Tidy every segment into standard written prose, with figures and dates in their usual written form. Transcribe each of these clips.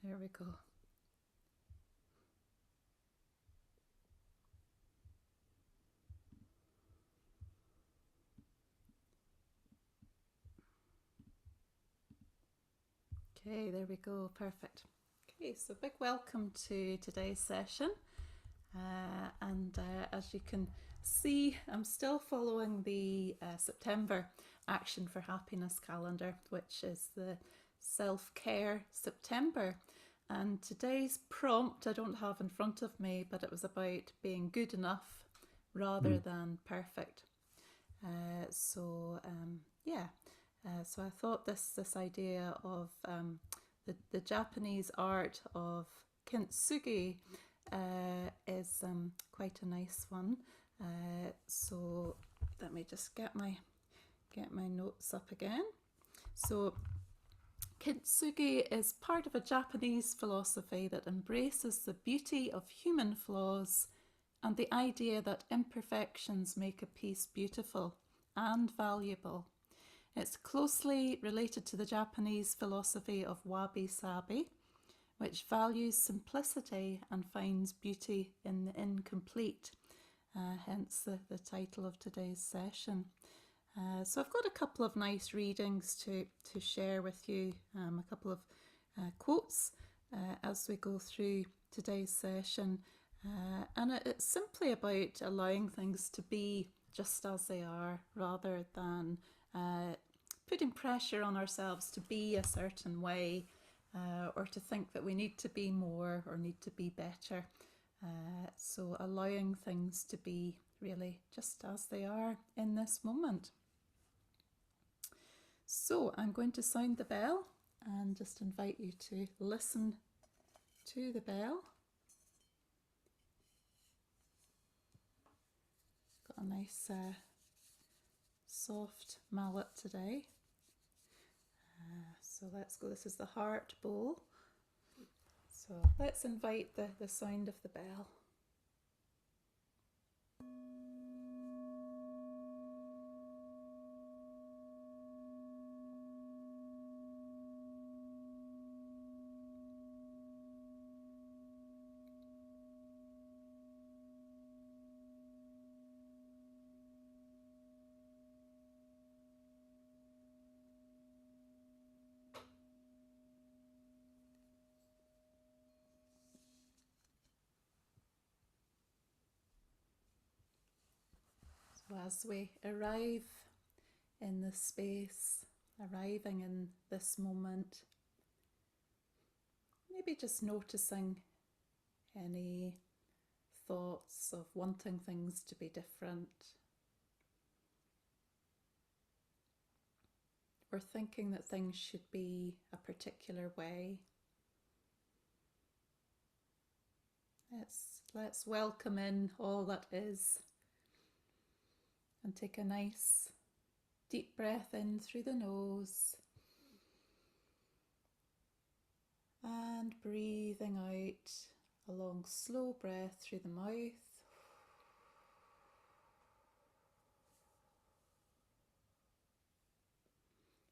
There we go. Okay, there we go. Perfect. Okay, so big welcome to today's session. As you can see, I'm still following the September Action for Happiness calendar, which is the self-care September. And today's prompt I don't have in front of me, but it was about being good enough rather than perfect. So I thought this idea of the Japanese art of kintsugi is quite a nice one. So let me just get my notes up again. So kintsugi is part of a Japanese philosophy that embraces the beauty of human flaws and the idea that imperfections make a piece beautiful and valuable. It's closely related to the Japanese philosophy of wabi-sabi, which values simplicity and finds beauty in the incomplete, hence the title of today's session. So I've got a couple of nice readings to share with you, a couple of quotes as we go through today's session. And it's simply about allowing things to be just as they are, rather than putting pressure on ourselves to be a certain way, or to think that we need to be more or need to be better. So allowing things to be really just as they are in this moment. So I'm going to sound the bell and just invite you to listen to the bell. Got a nice soft mallet today. So let's go. This is the heart bowl. So let's invite the sound of the bell. So as we arrive in this space, arriving in this moment, maybe just noticing any thoughts of wanting things to be different, or thinking that things should be a particular way. Let's welcome in all that is, and take a nice deep breath in through the nose and breathing out a long slow breath through the mouth.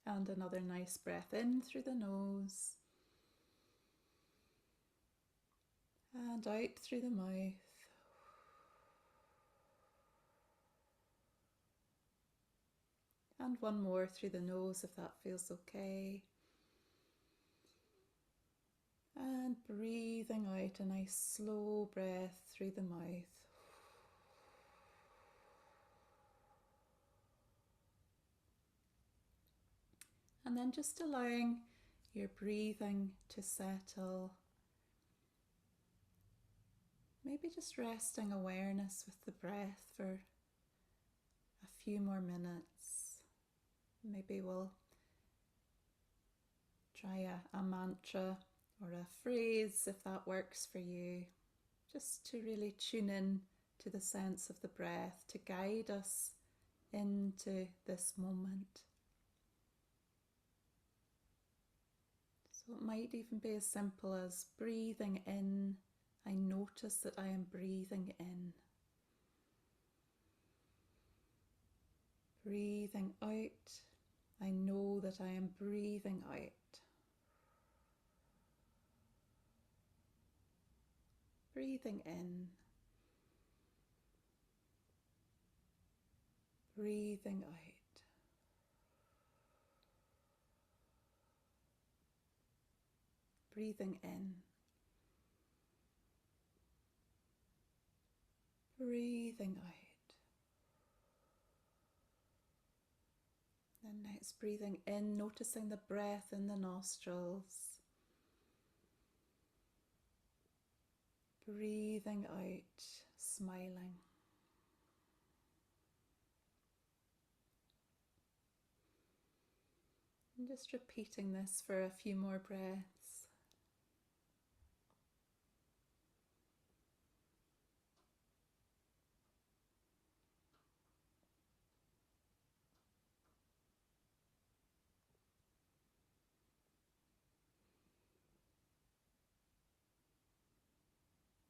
And another nice breath in through the nose and out through the mouth. And one more through the nose if that feels okay. And breathing out a nice slow breath through the mouth. And then just allowing your breathing to settle. Maybe just resting awareness with the breath for a few more minutes. Maybe we'll try a mantra or a phrase if that works for you, just to really tune in to the sense of the breath to guide us into this moment. So it might even be as simple as breathing in. I notice that I am breathing in. Breathing out. I know that I am breathing out. breathing in, breathing out. Breathing in, breathing out. And next, breathing in, noticing the breath in the nostrils. Breathing out, smiling. And just repeating this for a few more breaths.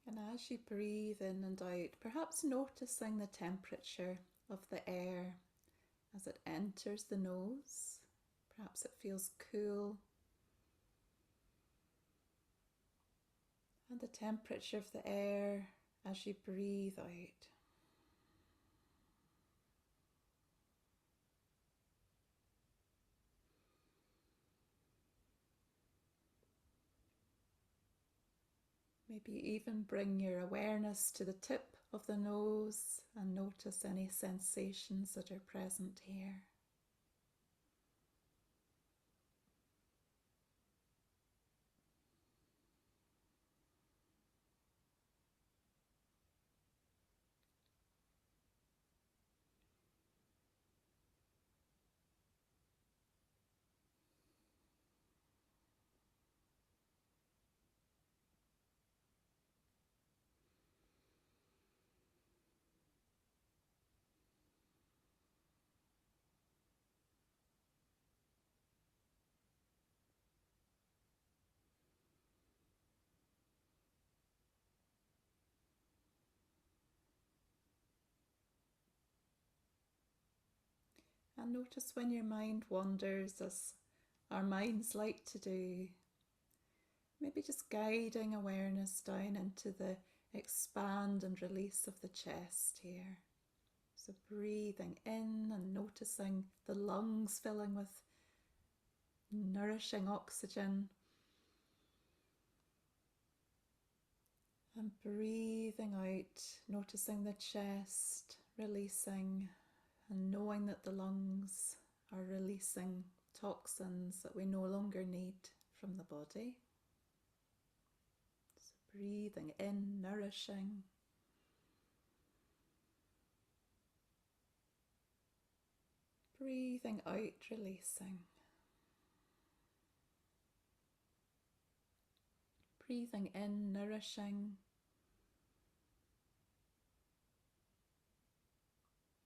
And as you breathe in and out, perhaps noticing the temperature of the air as it enters the nose. Perhaps it feels cool. And the temperature of the air as you breathe out. Maybe even bring your awareness to the tip of the nose and notice any sensations that are present here. And notice when your mind wanders, as our minds like to do. Maybe just guiding awareness down into the expand and release of the chest here. So breathing in and noticing the lungs filling with nourishing oxygen. And breathing out, noticing the chest releasing and knowing that the lungs are releasing toxins that we no longer need from the body. So breathing in, nourishing. Breathing out, releasing. Breathing in, nourishing.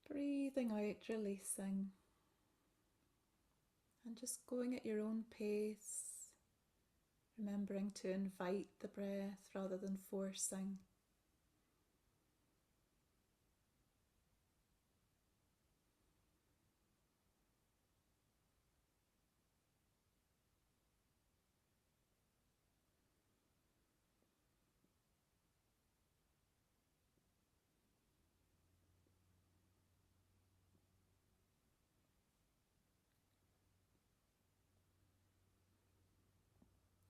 Breathing out, releasing. And just going at your own pace, remembering to invite the breath rather than forcing.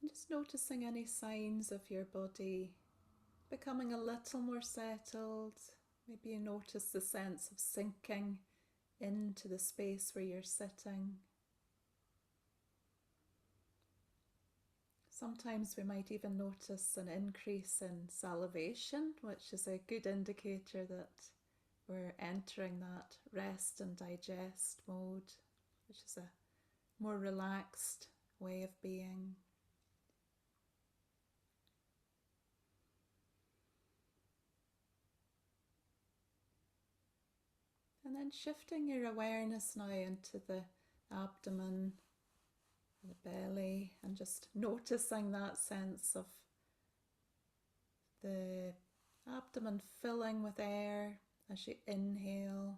Just noticing any signs of your body becoming a little more settled. Maybe you notice the sense of sinking into the space where you're sitting. Sometimes we might even notice an increase in salivation, which is a good indicator that we're entering that rest and digest mode, which is a more relaxed way of being. And then shifting your awareness now into the abdomen, the belly, and just noticing that sense of the abdomen filling with air as you inhale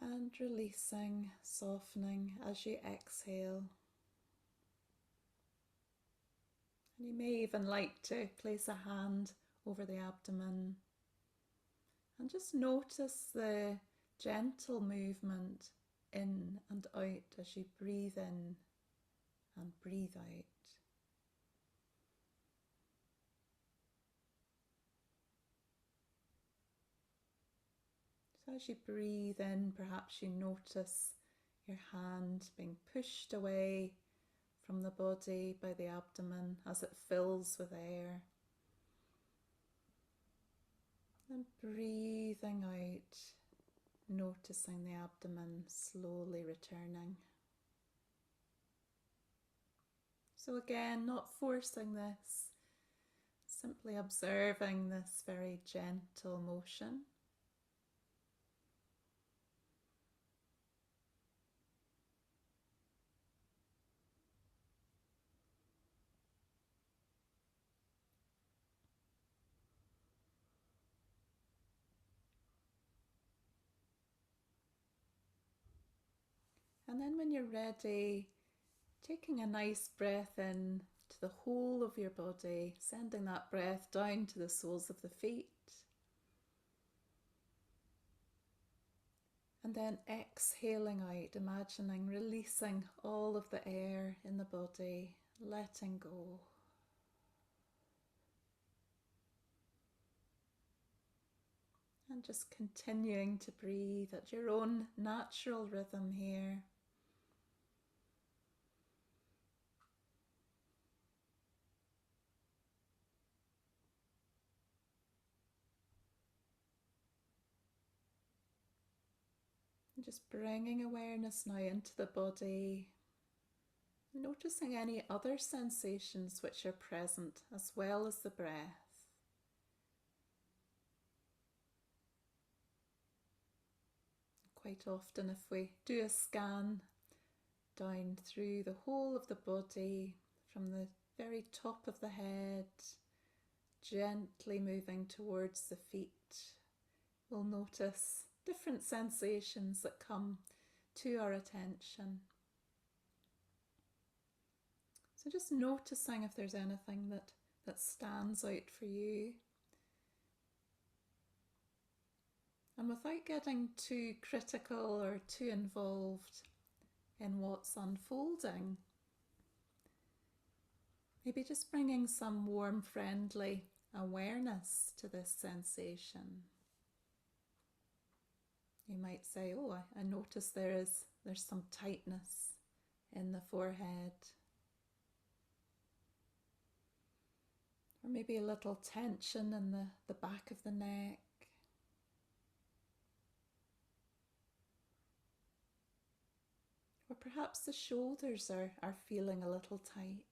and releasing, softening as you exhale. You may even like to place a hand over the abdomen and just notice the gentle movement in and out as you breathe in and breathe out. So as you breathe in, perhaps you notice your hand being pushed away from the body by the abdomen as it fills with air. And breathing out, noticing the abdomen slowly returning. So again, not forcing this, simply observing this very gentle motion. And then when you're ready, taking a nice breath in to the whole of your body, sending that breath down to the soles of the feet. And then exhaling out, imagining releasing all of the air in the body, letting go. And just continuing to breathe at your own natural rhythm here. And just bringing awareness now into the body, noticing any other sensations which are present as well as the breath. Quite often, if we do a scan down through the whole of the body, from the very top of the head, gently moving towards the feet, we'll notice different sensations that come to our attention. So just noticing if there's anything that stands out for you. And without getting too critical or too involved in what's unfolding, maybe just bringing some warm, friendly awareness to this sensation. You might say, oh, I notice there's some tightness in the forehead. Or maybe a little tension in the back of the neck. Or perhaps the shoulders are feeling a little tight.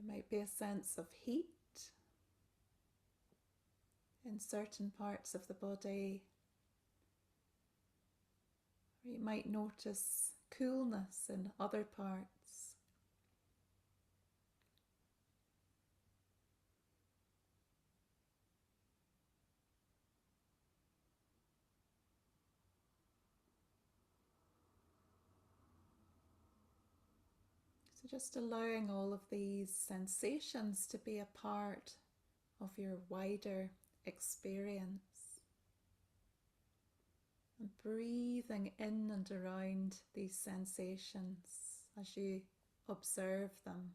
There might be a sense of heat in certain parts of the body. Or you might notice coolness in other parts. So just allowing all of these sensations to be a part of your wider experience. And breathing in and around these sensations as you observe them.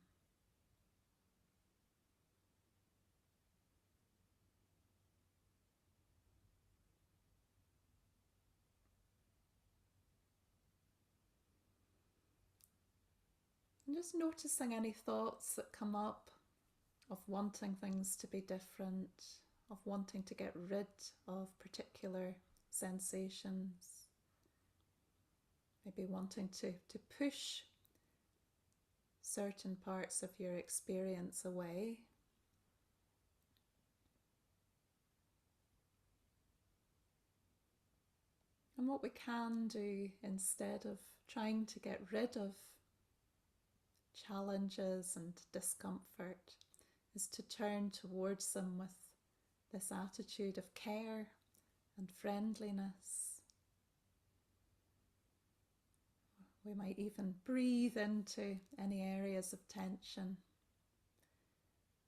And just noticing any thoughts that come up of wanting things to be different, of wanting to get rid of particular sensations, maybe wanting to push certain parts of your experience away. And what we can do instead of trying to get rid of challenges and discomfort is to turn towards them with this attitude of care and friendliness. We might even breathe into any areas of tension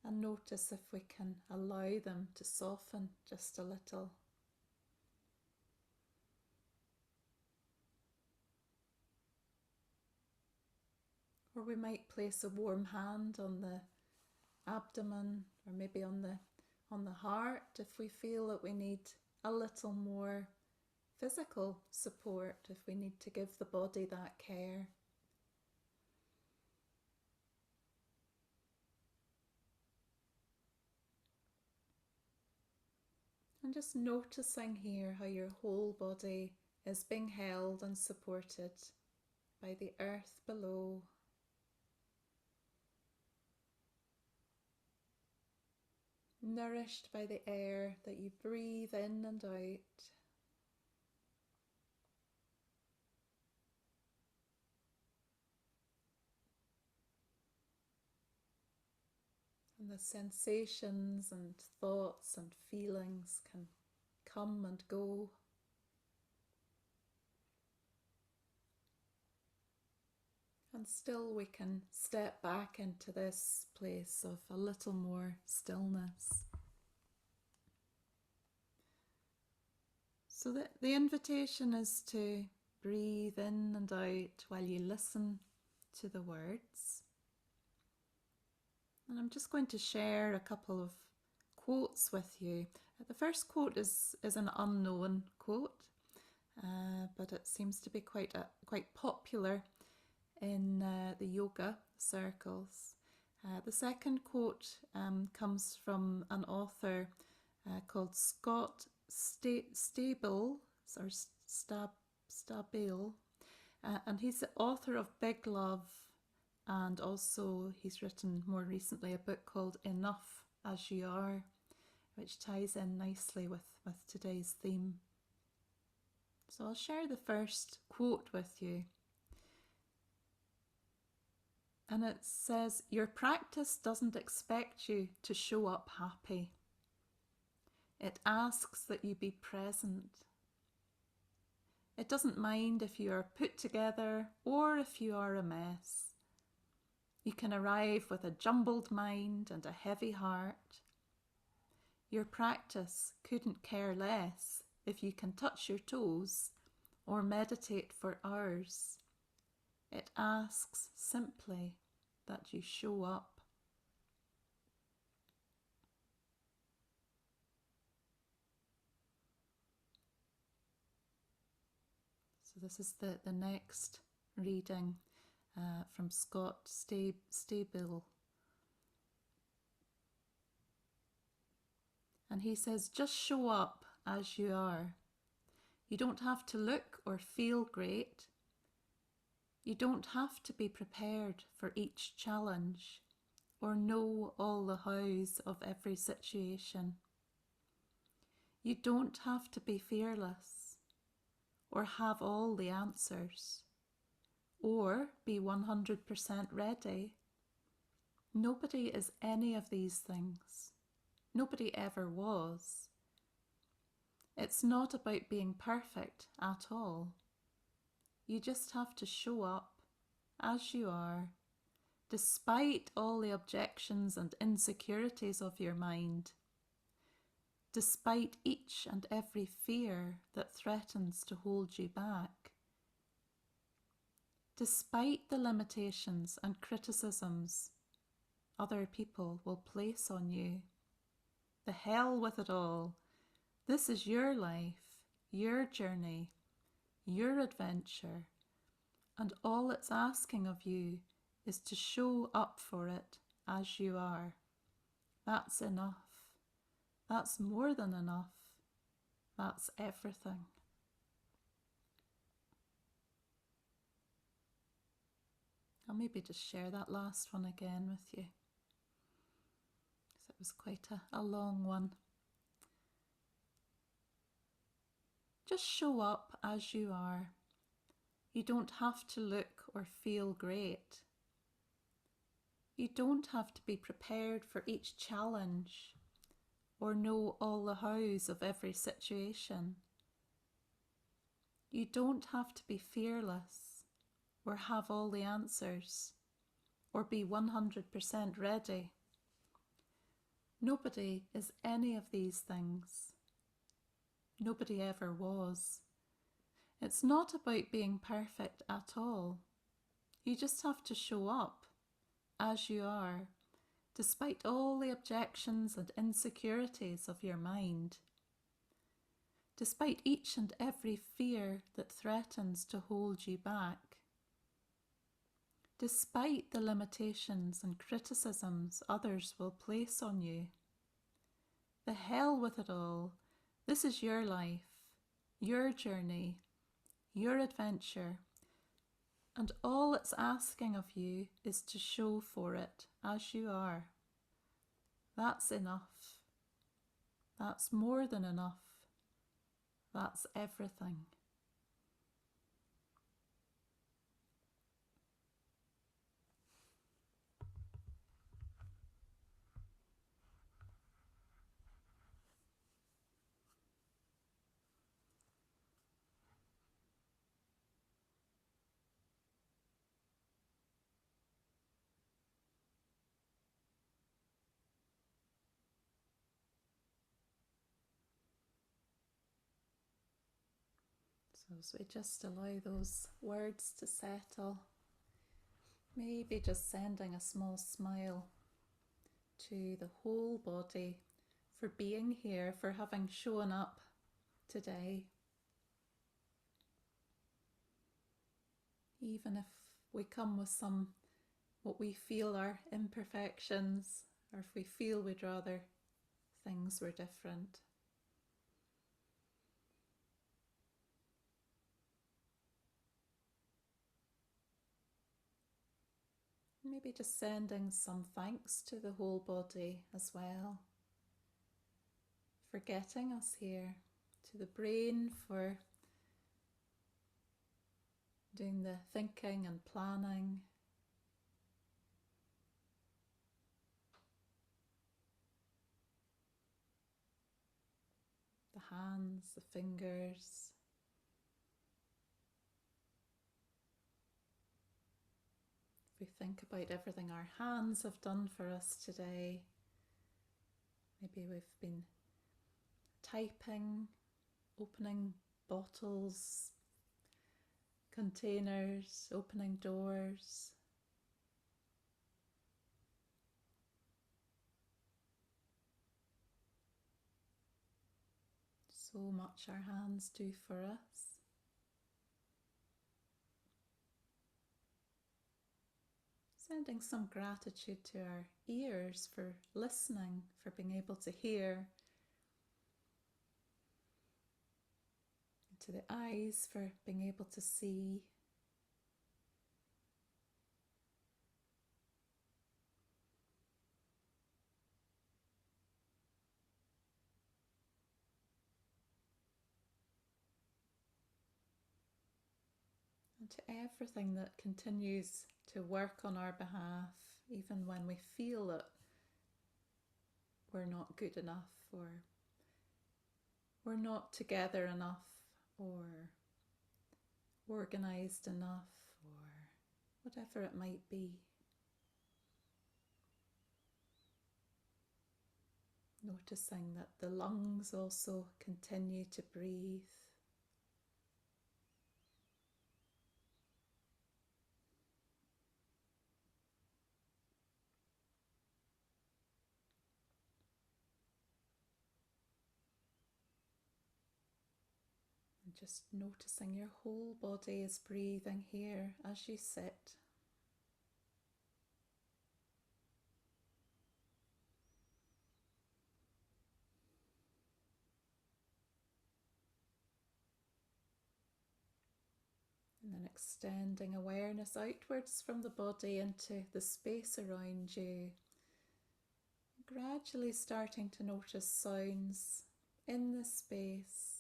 and notice if we can allow them to soften just a little. Or we might place a warm hand on the abdomen, or maybe on the heart if we feel that we need a little more physical support, if we need to give the body that care. And just noticing here how your whole body is being held and supported by the earth below. Nourished by the air that you breathe in and out. And the sensations and thoughts and feelings can come and go. And still we can step back into this place of a little more stillness. So the invitation is to breathe in and out while you listen to the words. And I'm just going to share a couple of quotes with you. The first quote is an unknown quote, but it seems to be quite popular in the yoga circles. The second quote comes from an author called Scott Stabile, or Stabile, and he's the author of Big Love, and also he's written more recently a book called Enough as You Are, which ties in nicely with today's theme. So I'll share the first quote with you. And it says, "Your practice doesn't expect you to show up happy. It asks that you be present. It doesn't mind if you are put together or if you are a mess. You can arrive with a jumbled mind and a heavy heart. Your practice couldn't care less if you can touch your toes or meditate for hours. It asks simply that you show up." So this is the next reading from Scott Stabile. And he says, "Just show up as you are. You don't have to look or feel great. You don't have to be prepared for each challenge or know all the hows of every situation. You don't have to be fearless or have all the answers or be 100% ready. Nobody is any of these things. Nobody ever was. It's not about being perfect at all. You just have to show up as you are, despite all the objections and insecurities of your mind, despite each and every fear that threatens to hold you back, despite the limitations and criticisms other people will place on you. The hell with it all. This is your life, your journey, your adventure, and all it's asking of you is to show up for it as you are. That's enough. That's more than enough. That's everything." I'll maybe just share that last one again with you, because it was quite a long one. Just show up as you are. You don't have to look or feel great. You don't have to be prepared for each challenge or know all the hows of every situation. You don't have to be fearless or have all the answers, or be 100% ready. Nobody is any of these things. Nobody ever was. It's not about being perfect at all. You just have to show up as you are, despite all the objections and insecurities of your mind, despite each and every fear that threatens to hold you back, despite the limitations and criticisms others will place on you. The hell with it all. This is your life, your journey, your adventure, and all it's asking of you is to show for it as you are. That's enough. That's more than enough. That's everything. So as we just allow those words to settle, maybe just sending a small smile to the whole body for being here, for having shown up today. Even if we come with some what we feel are imperfections, or if we feel we'd rather things were different. Maybe just sending some thanks to the whole body as well for getting us here, to the brain for doing the thinking and planning, the hands, the fingers, if we think about everything our hands have done for us today, maybe we've been typing, opening bottles, containers, opening doors. So much our hands do for us. Sending some gratitude to our ears for listening, for being able to hear, to the eyes for being able to see, and to everything that continues to work on our behalf, even when we feel that we're not good enough, or we're not together enough, or organised enough, or whatever it might be. Noticing that the lungs also continue to breathe. And just noticing your whole body is breathing here as you sit. And then extending awareness outwards from the body into the space around you. Gradually starting to notice sounds in the space.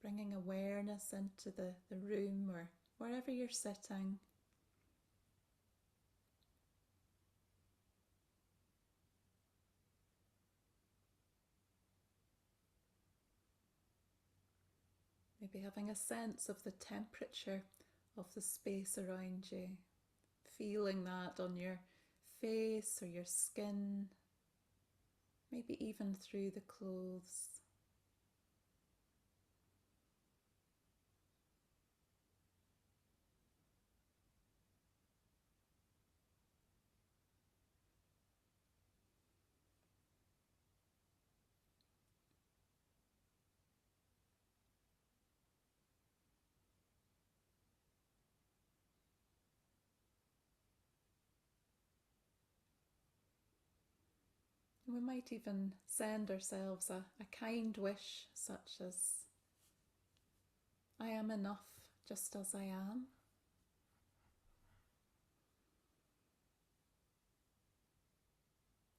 Bringing awareness into the room or wherever you're sitting. Maybe having a sense of the temperature of the space around you, feeling that on your face or your skin, maybe even through the clothes. We might even send ourselves a kind wish, such as, I am enough just as I am.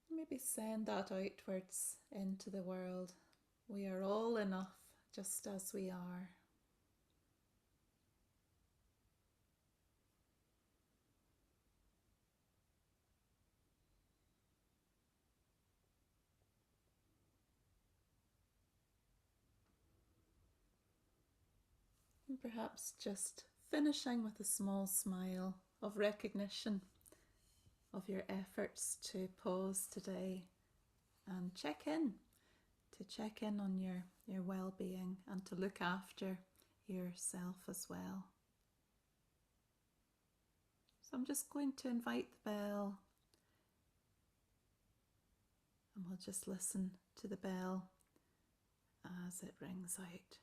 Maybe send that outwards into the world. We are all enough just as we are. And perhaps just finishing with a small smile of recognition of your efforts to pause today and check in on your well-being and to look after yourself as well. So I'm just going to invite the bell, and we'll just listen to the bell as it rings out.